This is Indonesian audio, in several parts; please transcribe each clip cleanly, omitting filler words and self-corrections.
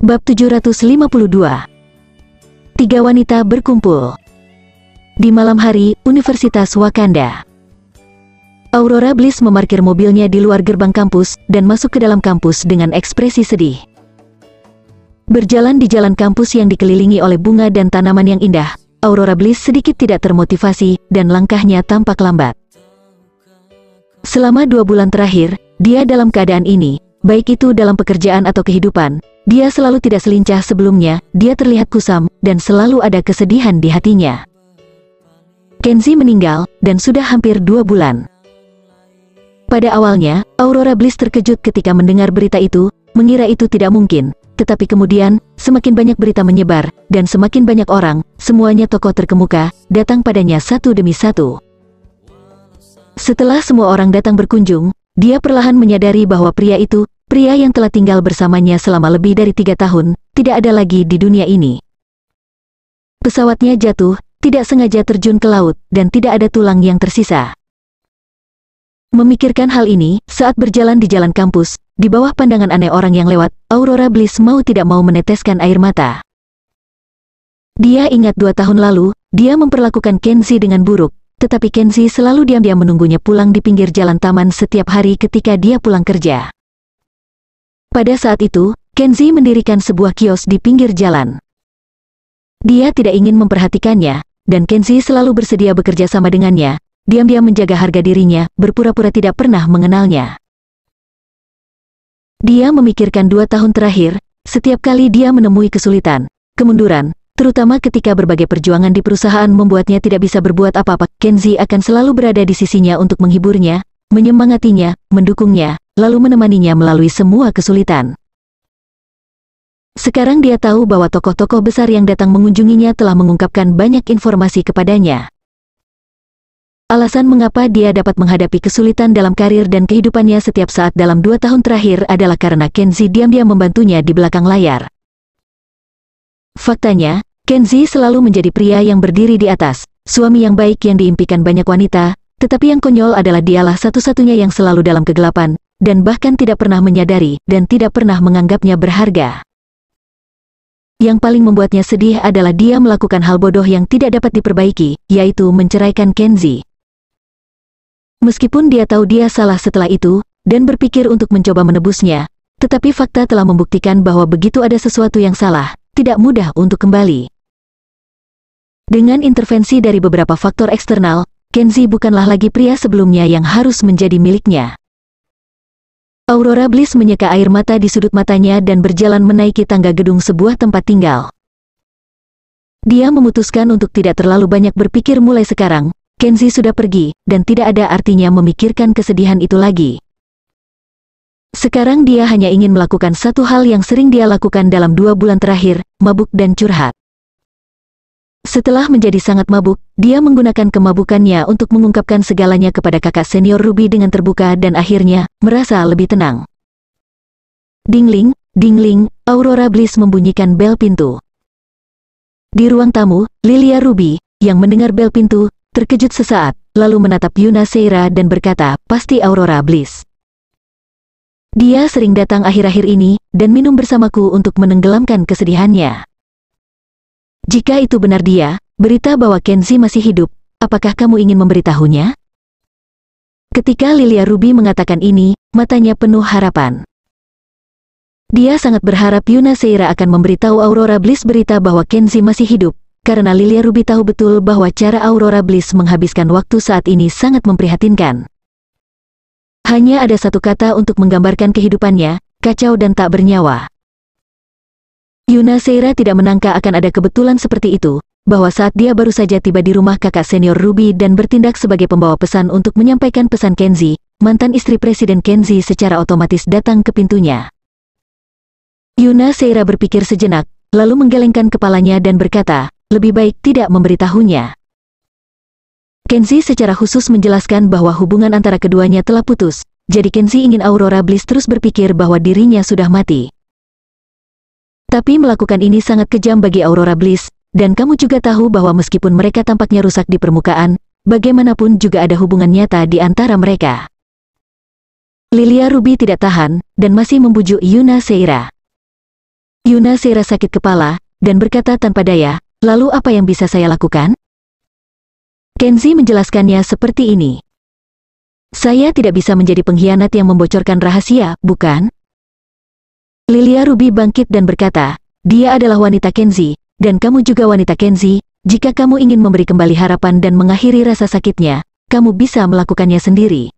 Bab 752. Tiga wanita berkumpul. Di malam hari, Universitas Wakanda. Aurora Bliss memarkir mobilnya di luar gerbang kampus, dan masuk ke dalam kampus dengan ekspresi sedih. Berjalan di jalan kampus yang dikelilingi oleh bunga dan tanaman yang indah, Aurora Bliss sedikit tidak termotivasi, dan langkahnya tampak lambat. Selama 2 bulan terakhir, dia dalam keadaan ini, baik itu dalam pekerjaan atau kehidupan. Dia selalu tidak selincah sebelumnya, dia terlihat kusam, dan selalu ada kesedihan di hatinya. Kenzie meninggal, dan sudah hampir 2 bulan. Pada awalnya, Aurora Bliss terkejut ketika mendengar berita itu, mengira itu tidak mungkin. Tetapi kemudian, semakin banyak berita menyebar, dan semakin banyak orang, semuanya tokoh terkemuka, datang padanya satu demi satu. Setelah semua orang datang berkunjung, dia perlahan menyadari bahwa pria itu, pria yang telah tinggal bersamanya selama lebih dari 3 tahun, tidak ada lagi di dunia ini. Pesawatnya jatuh, tidak sengaja terjun ke laut, dan tidak ada tulang yang tersisa. Memikirkan hal ini, saat berjalan di jalan kampus, di bawah pandangan aneh orang yang lewat, Aurora Bliss mau tidak mau meneteskan air mata. Dia ingat 2 tahun lalu, dia memperlakukan Kenzie dengan buruk, tetapi Kenzie selalu diam-diam menunggunya pulang di pinggir jalan taman setiap hari ketika dia pulang kerja. Pada saat itu, Kenzie mendirikan sebuah kios di pinggir jalan. Dia tidak ingin memperhatikannya, dan Kenzie selalu bersedia bekerja sama dengannya, diam-diam menjaga harga dirinya, berpura-pura tidak pernah mengenalnya. Dia memikirkan 2 tahun terakhir, setiap kali dia menemui kesulitan, kemunduran, terutama ketika berbagai perjuangan di perusahaan membuatnya tidak bisa berbuat apa-apa, Kenzie akan selalu berada di sisinya untuk menghiburnya, menyemangatinya, mendukungnya, lalu menemaninya melalui semua kesulitan. Sekarang dia tahu bahwa tokoh-tokoh besar yang datang mengunjunginya telah mengungkapkan banyak informasi kepadanya. Alasan mengapa dia dapat menghadapi kesulitan dalam karir dan kehidupannya setiap saat dalam 2 tahun terakhir adalah karena Kenzie diam-diam membantunya di belakang layar. Faktanya, Kenzie selalu menjadi pria yang berdiri di atas, suami yang baik yang diimpikan banyak wanita, tetapi yang konyol adalah dialah satu-satunya yang selalu dalam kegelapan, dan bahkan tidak pernah menyadari, dan tidak pernah menganggapnya berharga. Yang paling membuatnya sedih adalah dia melakukan hal bodoh yang tidak dapat diperbaiki, yaitu menceraikan Kenzie. Meskipun dia tahu dia salah setelah itu, dan berpikir untuk mencoba menebusnya, tetapi fakta telah membuktikan bahwa begitu ada sesuatu yang salah, tidak mudah untuk kembali. Dengan intervensi dari beberapa faktor eksternal, Kenzie bukanlah lagi pria sebelumnya yang harus menjadi miliknya. Aurora Bliss menyeka air mata di sudut matanya dan berjalan menaiki tangga gedung sebuah tempat tinggal. Dia memutuskan untuk tidak terlalu banyak berpikir mulai sekarang. Kenzie sudah pergi, dan tidak ada artinya memikirkan kesedihan itu lagi. Sekarang dia hanya ingin melakukan satu hal yang sering dia lakukan dalam 2 bulan terakhir, mabuk dan curhat. Setelah menjadi sangat mabuk, dia menggunakan kemabukannya untuk mengungkapkan segalanya kepada kakak senior Ruby dengan terbuka dan akhirnya, merasa lebih tenang. Dingling, dingling, Aurora Bliss membunyikan bel pintu. Di ruang tamu, Lilia Ruby, yang mendengar bel pintu, terkejut sesaat, lalu menatap Yuna Seira dan berkata, pasti Aurora Bliss. Dia sering datang akhir-akhir ini, dan minum bersamaku untuk menenggelamkan kesedihannya. Jika itu benar dia, berita bahwa Kenzie masih hidup, apakah kamu ingin memberitahunya? Ketika Lilia Ruby mengatakan ini, matanya penuh harapan. Dia sangat berharap Yuna Seira akan memberitahu Aurora Bliss berita bahwa Kenzie masih hidup, karena Lilia Ruby tahu betul bahwa cara Aurora Bliss menghabiskan waktu saat ini sangat memprihatinkan. Hanya ada satu kata untuk menggambarkan kehidupannya, kacau dan tak bernyawa. Yuna Seira tidak menyangka akan ada kebetulan seperti itu, bahwa saat dia baru saja tiba di rumah kakak senior Ruby dan bertindak sebagai pembawa pesan untuk menyampaikan pesan Kenzie, mantan istri Presiden Kenzie secara otomatis datang ke pintunya. Yuna Seira berpikir sejenak, lalu menggelengkan kepalanya dan berkata, lebih baik tidak memberitahunya. Kenzie secara khusus menjelaskan bahwa hubungan antara keduanya telah putus, jadi Kenzie ingin Aurora Bliss terus berpikir bahwa dirinya sudah mati. Tapi melakukan ini sangat kejam bagi Aurora Bliss, dan kamu juga tahu bahwa meskipun mereka tampaknya rusak di permukaan, bagaimanapun juga ada hubungan nyata di antara mereka. Lilia Ruby tidak tahan, dan masih membujuk Yuna Seira. Yuna Seira sakit kepala, dan berkata tanpa daya, lalu apa yang bisa saya lakukan? Kenzi menjelaskannya seperti ini. Saya tidak bisa menjadi pengkhianat yang membocorkan rahasia, bukan? Lilia Ruby bangkit dan berkata, dia adalah wanita Kenzi, dan kamu juga wanita Kenzi, jika kamu ingin memberi kembali harapan dan mengakhiri rasa sakitnya, kamu bisa melakukannya sendiri.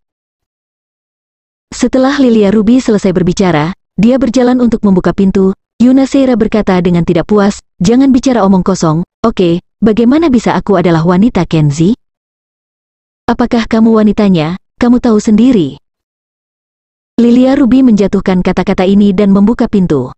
Setelah Lilia Ruby selesai berbicara, dia berjalan untuk membuka pintu. Yuna Seira berkata dengan tidak puas, jangan bicara omong kosong, oke, bagaimana bisa aku adalah wanita Kenzi? Apakah kamu wanitanya, kamu tahu sendiri. Lilia Ruby menjatuhkan kata-kata ini dan membuka pintu.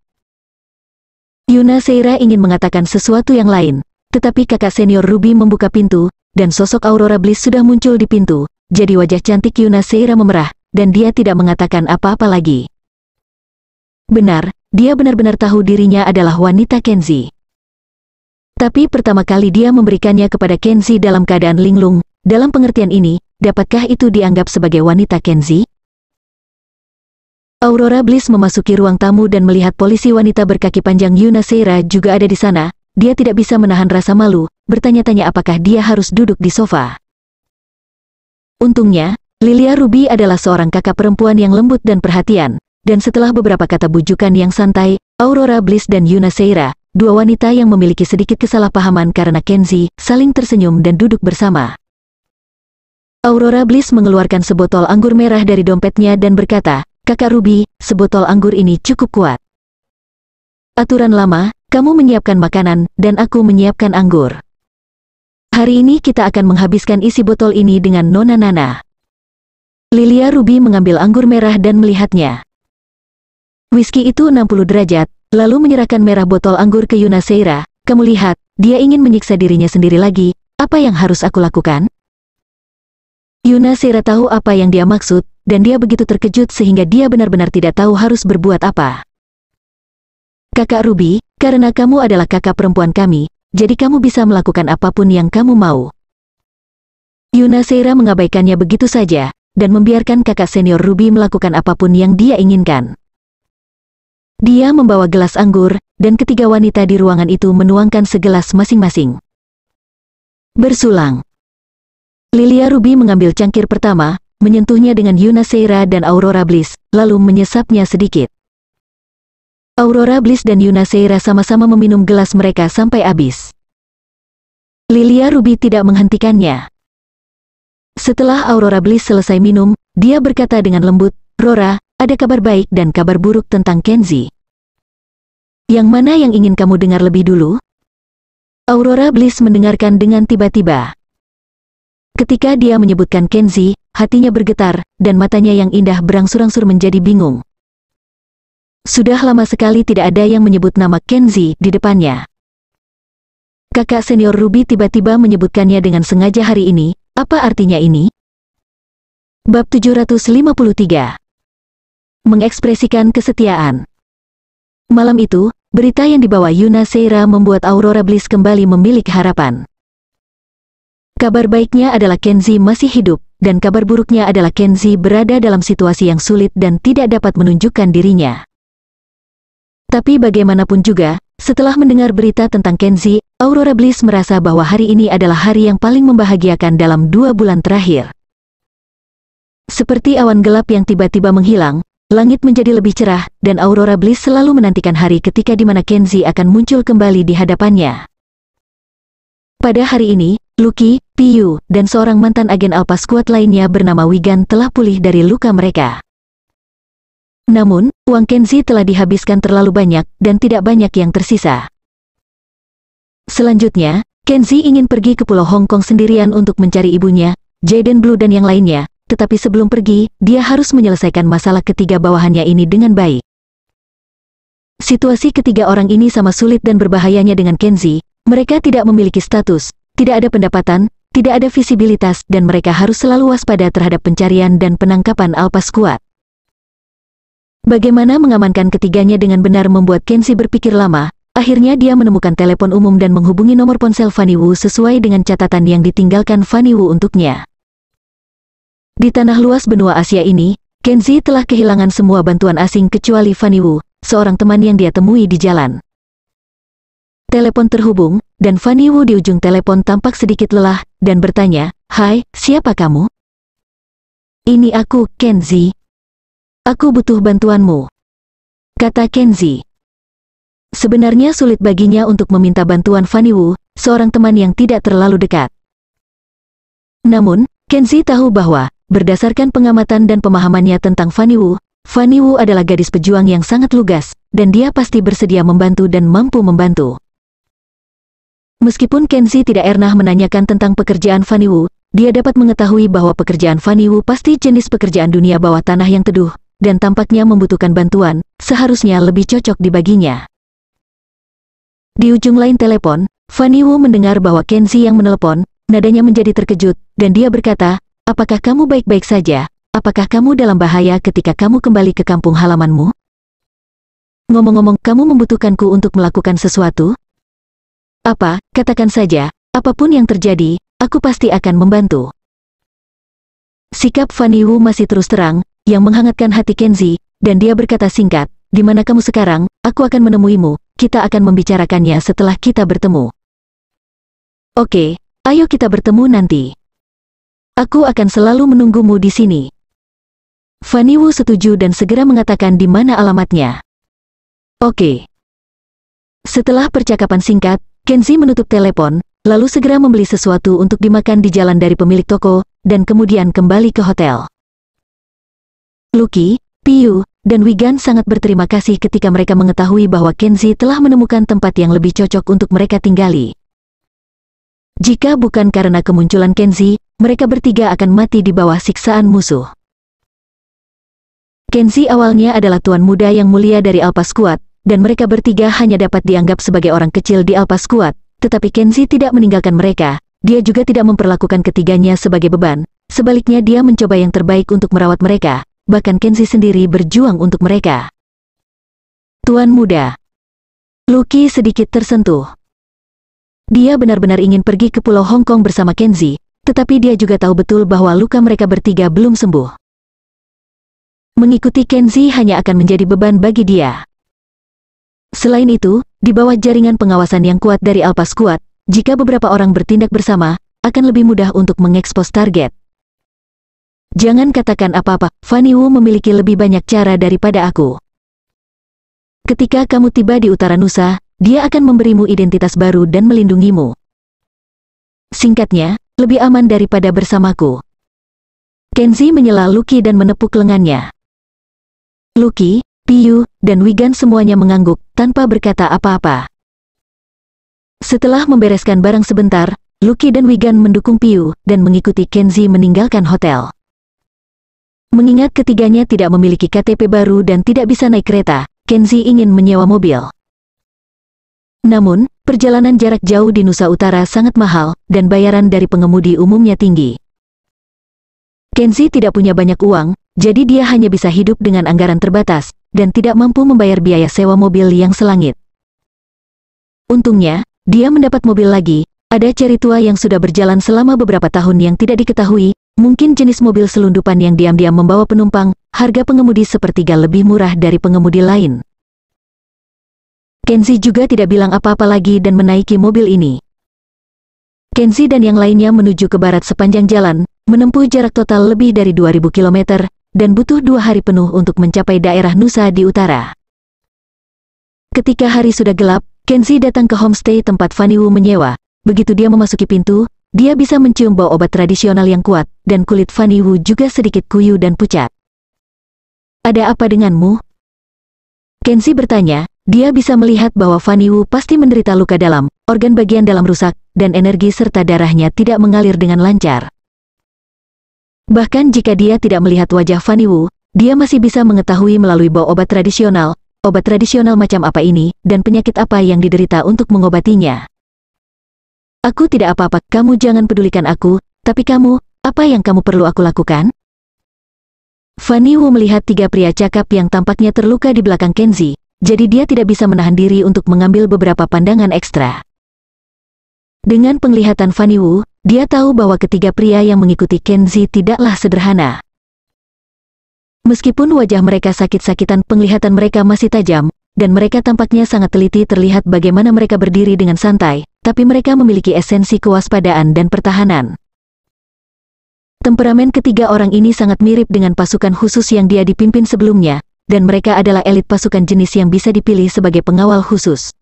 Yuna Seira ingin mengatakan sesuatu yang lain, tetapi kakak senior Ruby membuka pintu, dan sosok Aurora Bliss sudah muncul di pintu, jadi wajah cantik Yuna Seira memerah, dan dia tidak mengatakan apa-apa lagi. Benar, dia benar-benar tahu dirinya adalah wanita Kenzi. Tapi pertama kali dia memberikannya kepada Kenzi dalam keadaan linglung, dalam pengertian ini, dapatkah itu dianggap sebagai wanita Kenzi? Aurora Bliss memasuki ruang tamu dan melihat polisi wanita berkaki panjang Yuna Seira juga ada di sana. Dia tidak bisa menahan rasa malu, bertanya-tanya apakah dia harus duduk di sofa. Untungnya, Lilia Ruby adalah seorang kakak perempuan yang lembut dan perhatian, dan setelah beberapa kata bujukan yang santai, Aurora Bliss dan Yuna Seira, dua wanita yang memiliki sedikit kesalahpahaman karena Kenzi, saling tersenyum dan duduk bersama. Aurora Bliss mengeluarkan sebotol anggur merah dari dompetnya dan berkata, Kakak Ruby, sebotol anggur ini cukup kuat. Aturan lama, kamu menyiapkan makanan, dan aku menyiapkan anggur. Hari ini kita akan menghabiskan isi botol ini dengan Nona Nana. Lilia Ruby mengambil anggur merah dan melihatnya. Whisky itu 60 derajat, lalu menyerahkan merah botol anggur ke Yuna Seira. Kamu lihat, dia ingin menyiksa dirinya sendiri lagi, apa yang harus aku lakukan? Yuna Seira tahu apa yang dia maksud, dan dia begitu terkejut sehingga dia benar-benar tidak tahu harus berbuat apa. Kakak Ruby, karena kamu adalah kakak perempuan kami, jadi kamu bisa melakukan apapun yang kamu mau. Yuna Seira mengabaikannya begitu saja, dan membiarkan kakak senior Ruby melakukan apapun yang dia inginkan. Dia membawa gelas anggur, dan ketiga wanita di ruangan itu menuangkan segelas masing-masing. Bersulang. Lilia Ruby mengambil cangkir pertama, menyentuhnya dengan Yuna Seira dan Aurora Bliss, lalu menyesapnya sedikit. Aurora Bliss dan Yuna Seira sama-sama meminum gelas mereka sampai habis. Lilia Ruby tidak menghentikannya. Setelah Aurora Bliss selesai minum, dia berkata dengan lembut, Rora, ada kabar baik dan kabar buruk tentang Kenzi. Yang mana yang ingin kamu dengar lebih dulu? Aurora Bliss mendengarkan dengan tiba-tiba. Ketika dia menyebutkan Kenzi, hatinya bergetar, dan matanya yang indah berangsur-angsur menjadi bingung. Sudah lama sekali tidak ada yang menyebut nama Kenzi di depannya. Kakak senior Ruby tiba-tiba menyebutkannya dengan sengaja hari ini, apa artinya ini? Bab 753. Mengekspresikan kesetiaan. Malam itu, berita yang dibawa Yuna Seira membuat Aurora Bliss kembali memiliki harapan. Kabar baiknya adalah Kenzi masih hidup, dan kabar buruknya adalah Kenzi berada dalam situasi yang sulit dan tidak dapat menunjukkan dirinya. Tapi bagaimanapun juga, setelah mendengar berita tentang Kenzi, Aurora Bliss merasa bahwa hari ini adalah hari yang paling membahagiakan dalam 2 bulan terakhir. Seperti awan gelap yang tiba-tiba menghilang, langit menjadi lebih cerah, dan Aurora Bliss selalu menantikan hari ketika di mana Kenzi akan muncul kembali di hadapannya. Pada hari ini, Lucky, Piyu, dan seorang mantan agen Alpha Squad lainnya bernama Wigan telah pulih dari luka mereka. Namun, uang Kenzi telah dihabiskan terlalu banyak, dan tidak banyak yang tersisa. Selanjutnya, Kenzi ingin pergi ke Pulau Hong Kong sendirian untuk mencari ibunya, Jaden Blue dan yang lainnya, tetapi sebelum pergi, dia harus menyelesaikan masalah ketiga bawahannya ini dengan baik. Situasi ketiga orang ini sama sulit dan berbahayanya dengan Kenzi, mereka tidak memiliki status, tidak ada pendapatan, tidak ada visibilitas, dan mereka harus selalu waspada terhadap pencarian dan penangkapan Alpha Squad. Bagaimana mengamankan ketiganya dengan benar membuat Kenzi berpikir lama, akhirnya dia menemukan telepon umum dan menghubungi nomor ponsel Fanny Wu sesuai dengan catatan yang ditinggalkan Fanny Wu untuknya. Di tanah luas benua Asia ini, Kenzi telah kehilangan semua bantuan asing kecuali Fanny Wu, seorang teman yang dia temui di jalan. Telepon terhubung, dan Fanny Wu di ujung telepon tampak sedikit lelah, dan bertanya, "Hai, siapa kamu?" "Ini aku, Kenzi. Aku butuh bantuanmu," kata Kenzi. Sebenarnya sulit baginya untuk meminta bantuan Fanny Wu, seorang teman yang tidak terlalu dekat. Namun, Kenzi tahu bahwa, berdasarkan pengamatan dan pemahamannya tentang Fanny Wu adalah gadis pejuang yang sangat lugas, dan dia pasti bersedia membantu dan mampu membantu. Meskipun Kenzi tidak pernah menanyakan tentang pekerjaan Fanny Wu, dia dapat mengetahui bahwa pekerjaan Fanny Wu pasti jenis pekerjaan dunia bawah tanah yang teduh, dan tampaknya membutuhkan bantuan, seharusnya lebih cocok dibaginya. Di ujung lain telepon, Fanny Wu mendengar bahwa Kenzi yang menelepon, nadanya menjadi terkejut, dan dia berkata, "Apakah kamu baik-baik saja? Apakah kamu dalam bahaya ketika kamu kembali ke kampung halamanmu? Ngomong-ngomong, kamu membutuhkanku untuk melakukan sesuatu?" "Apa, katakan saja, apapun yang terjadi, aku pasti akan membantu." Sikap Fanny Wu masih terus terang, yang menghangatkan hati Kenzi, dan dia berkata singkat, "Di mana kamu sekarang? Aku akan menemuimu, kita akan membicarakannya setelah kita bertemu." "Oke, ayo kita bertemu nanti. Aku akan selalu menunggumu di sini." Fanny Wu setuju dan segera mengatakan di mana alamatnya. "Oke." Setelah percakapan singkat, Kenzi menutup telepon, lalu segera membeli sesuatu untuk dimakan di jalan dari pemilik toko, dan kemudian kembali ke hotel. Lucky, Piyu, dan Wigan sangat berterima kasih ketika mereka mengetahui bahwa Kenzi telah menemukan tempat yang lebih cocok untuk mereka tinggali. Jika bukan karena kemunculan Kenzi, mereka bertiga akan mati di bawah siksaan musuh. Kenzi awalnya adalah tuan muda yang mulia dari Alpha Squad, dan mereka bertiga hanya dapat dianggap sebagai orang kecil di Alpha Squad, tetapi Kenzi tidak meninggalkan mereka, dia juga tidak memperlakukan ketiganya sebagai beban, sebaliknya dia mencoba yang terbaik untuk merawat mereka, bahkan Kenzi sendiri berjuang untuk mereka. Tuan muda. Lucky sedikit tersentuh. Dia benar-benar ingin pergi ke Pulau Hong Kong bersama Kenzi, tetapi dia juga tahu betul bahwa luka mereka bertiga belum sembuh. Mengikuti Kenzi hanya akan menjadi beban bagi dia. Selain itu, di bawah jaringan pengawasan yang kuat dari Alpha Squad, jika beberapa orang bertindak bersama, akan lebih mudah untuk mengekspos target. "Jangan katakan apa-apa, Fanny Wu memiliki lebih banyak cara daripada aku. Ketika kamu tiba di Utara Nusa, dia akan memberimu identitas baru dan melindungimu. Singkatnya, lebih aman daripada bersamaku." Kenzi menyela Lucky dan menepuk lengannya. Lucky, Piyu, dan Wigan semuanya mengangguk, tanpa berkata apa-apa. Setelah membereskan barang sebentar, Lucky dan Wigan mendukung Piyu, dan mengikuti Kenzi meninggalkan hotel. Mengingat ketiganya tidak memiliki KTP baru dan tidak bisa naik kereta, Kenzi ingin menyewa mobil. Namun, perjalanan jarak jauh di Nusa Utara sangat mahal, dan bayaran dari pengemudi umumnya tinggi. Kenzi tidak punya banyak uang, jadi dia hanya bisa hidup dengan anggaran terbatas, dan tidak mampu membayar biaya sewa mobil yang selangit. Untungnya, dia mendapat mobil lagi, ada ceri tua yang sudah berjalan selama beberapa tahun yang tidak diketahui, mungkin jenis mobil selundupan yang diam-diam membawa penumpang, harga pengemudi sepertiga lebih murah dari pengemudi lain. Kenzi juga tidak bilang apa-apa lagi dan menaiki mobil ini. Kenzi dan yang lainnya menuju ke barat sepanjang jalan, menempuh jarak total lebih dari 2000 km, dan butuh 2 hari penuh untuk mencapai daerah Nusa di utara. Ketika hari sudah gelap, Kenzi datang ke homestay tempat Fanny Wu menyewa. Begitu dia memasuki pintu, dia bisa mencium bau obat tradisional yang kuat, dan kulit Fanny Wu juga sedikit kuyu dan pucat. "Ada apa denganmu?" Kenzi bertanya. Dia bisa melihat bahwa Fanny Wu pasti menderita luka dalam, organ bagian dalam rusak, dan energi serta darahnya tidak mengalir dengan lancar. Bahkan jika dia tidak melihat wajah Fanny Wu, dia masih bisa mengetahui melalui bau obat tradisional macam apa ini, dan penyakit apa yang diderita untuk mengobatinya. "Aku tidak apa-apa, kamu jangan pedulikan aku, tapi kamu, apa yang kamu perlu aku lakukan?" Fanny Wu melihat 3 pria cakap yang tampaknya terluka di belakang Kenzi, jadi dia tidak bisa menahan diri untuk mengambil beberapa pandangan ekstra. Dengan penglihatan Fanny Wu, dia tahu bahwa ketiga pria yang mengikuti Kenzi tidaklah sederhana. Meskipun wajah mereka sakit-sakitan, penglihatan mereka masih tajam, dan mereka tampaknya sangat teliti. Terlihat bagaimana mereka berdiri dengan santai, tapi mereka memiliki esensi kewaspadaan dan pertahanan. Temperamen ketiga orang ini sangat mirip dengan pasukan khusus yang dia dipimpin sebelumnya, dan mereka adalah elit pasukan jenis yang bisa dipilih sebagai pengawal khusus.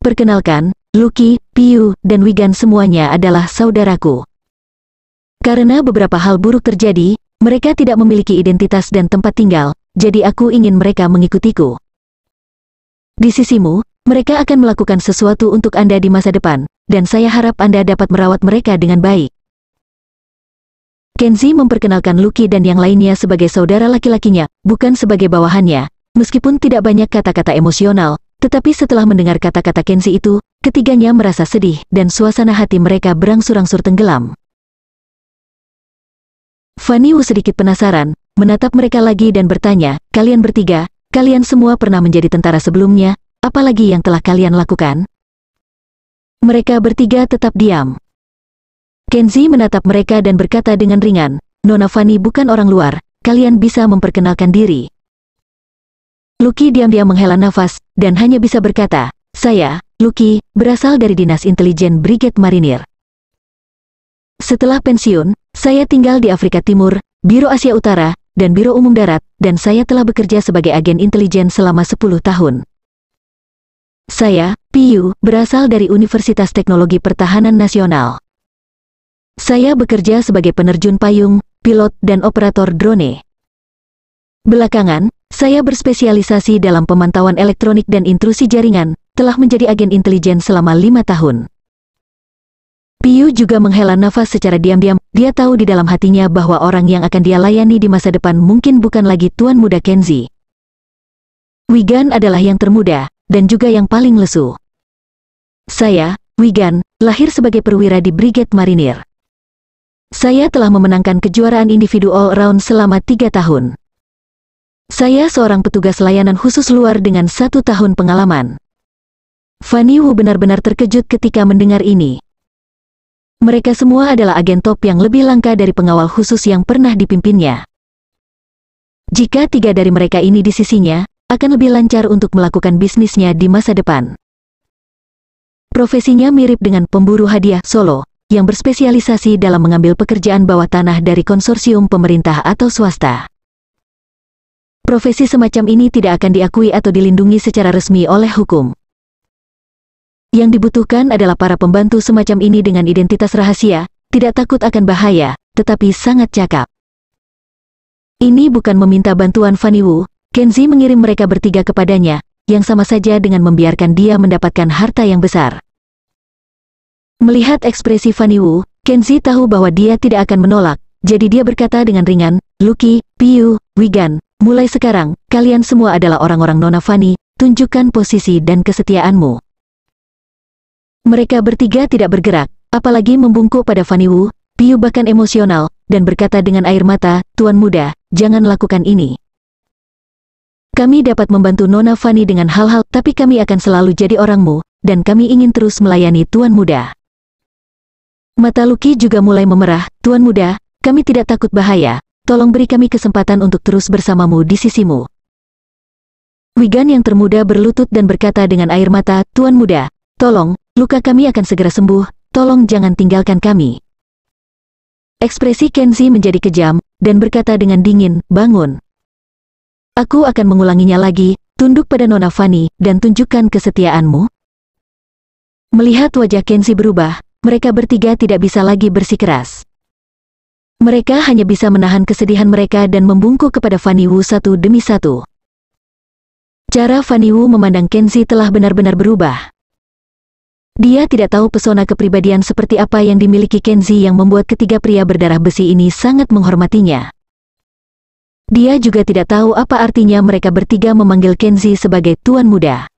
Perkenalkan, Lucky, Piyu, dan Wigan semuanya adalah saudaraku. Karena beberapa hal buruk terjadi, mereka tidak memiliki identitas dan tempat tinggal, jadi aku ingin mereka mengikutiku. Di sisimu, mereka akan melakukan sesuatu untuk Anda di masa depan, dan saya harap Anda dapat merawat mereka dengan baik. Kenzie memperkenalkan Lucky dan yang lainnya sebagai saudara laki-lakinya, bukan sebagai bawahannya. Meskipun tidak banyak kata-kata emosional, tetapi setelah mendengar kata-kata Kenzie itu, ketiganya merasa sedih dan suasana hati mereka berangsur-angsur tenggelam. Fanny Wu sedikit penasaran, menatap mereka lagi dan bertanya, "Kalian bertiga, kalian semua pernah menjadi tentara sebelumnya, apalagi yang telah kalian lakukan?" Mereka bertiga tetap diam. Kenzie menatap mereka dan berkata dengan ringan, "Nona Fanny bukan orang luar, kalian bisa memperkenalkan diri." Lucky diam-diam menghela nafas, dan hanya bisa berkata, "Saya, Lucky, berasal dari Dinas Intelijen Brigade Marinir. Setelah pensiun, saya tinggal di Afrika Timur, Biro Asia Utara, dan Biro Umum Darat, dan saya telah bekerja sebagai agen intelijen selama 10 tahun. Saya, Piyu, berasal dari Universitas Teknologi Pertahanan Nasional. Saya bekerja sebagai penerjun payung, pilot, dan operator drone. Belakangan, saya berspesialisasi dalam pemantauan elektronik dan intrusi jaringan, telah menjadi agen intelijen selama 5 tahun. Piyu juga menghela nafas secara diam-diam. Dia tahu di dalam hatinya bahwa orang yang akan dia layani di masa depan mungkin bukan lagi Tuan Muda Kenzie. Wigan adalah yang termuda, dan juga yang paling lesu. Saya, Wigan, lahir sebagai perwira di Brigade Marinir. Saya telah memenangkan kejuaraan individu all-round selama 3 tahun. Saya seorang petugas layanan khusus luar dengan 1 tahun pengalaman." Fanny Wu benar-benar terkejut ketika mendengar ini. Mereka semua adalah agen top yang lebih langka dari pengawal khusus yang pernah dipimpinnya. Jika 3 dari mereka ini di sisinya, akan lebih lancar untuk melakukan bisnisnya di masa depan. Profesinya mirip dengan pemburu hadiah solo, yang berspesialisasi dalam mengambil pekerjaan bawah tanah dari konsorsium pemerintah atau swasta. Profesi semacam ini tidak akan diakui atau dilindungi secara resmi oleh hukum. Yang dibutuhkan adalah para pembantu semacam ini dengan identitas rahasia, tidak takut akan bahaya, tetapi sangat cakap. Ini bukan meminta bantuan Fanny Wu. Kenzie mengirim mereka bertiga kepadanya, yang sama saja dengan membiarkan dia mendapatkan harta yang besar. Melihat ekspresi Fanny Wu, Kenzie tahu bahwa dia tidak akan menolak, jadi dia berkata dengan ringan, "Lucky, Piyu, Wigan, mulai sekarang, kalian semua adalah orang-orang Nona Fanny, tunjukkan posisi dan kesetiaanmu." Mereka bertiga tidak bergerak, apalagi membungkuk pada Fanny Wu. Piyu bahkan emosional, dan berkata dengan air mata, "Tuan Muda, jangan lakukan ini. Kami dapat membantu Nona Fanny dengan hal-hal, tapi kami akan selalu jadi orangmu, dan kami ingin terus melayani Tuan Muda." Mata Lucky juga mulai memerah. "Tuan Muda, kami tidak takut bahaya, tolong beri kami kesempatan untuk terus bersamamu di sisimu." Wigan yang termuda berlutut dan berkata dengan air mata, "Tuan Muda, tolong, luka kami akan segera sembuh, tolong jangan tinggalkan kami." Ekspresi Kenzie menjadi kejam, dan berkata dengan dingin, "Bangun. Aku akan mengulanginya lagi, tunduk pada Nona Fanny, dan tunjukkan kesetiaanmu." Melihat wajah Kenzie berubah, mereka bertiga tidak bisa lagi bersikeras. Mereka hanya bisa menahan kesedihan mereka dan membungkuk kepada Fanny Wu satu demi satu. Cara Fanny Wu memandang Kenzie telah benar-benar berubah. Dia tidak tahu pesona kepribadian seperti apa yang dimiliki Kenzie yang membuat ketiga pria berdarah besi ini sangat menghormatinya. Dia juga tidak tahu apa artinya mereka bertiga memanggil Kenzie sebagai Tuan Muda.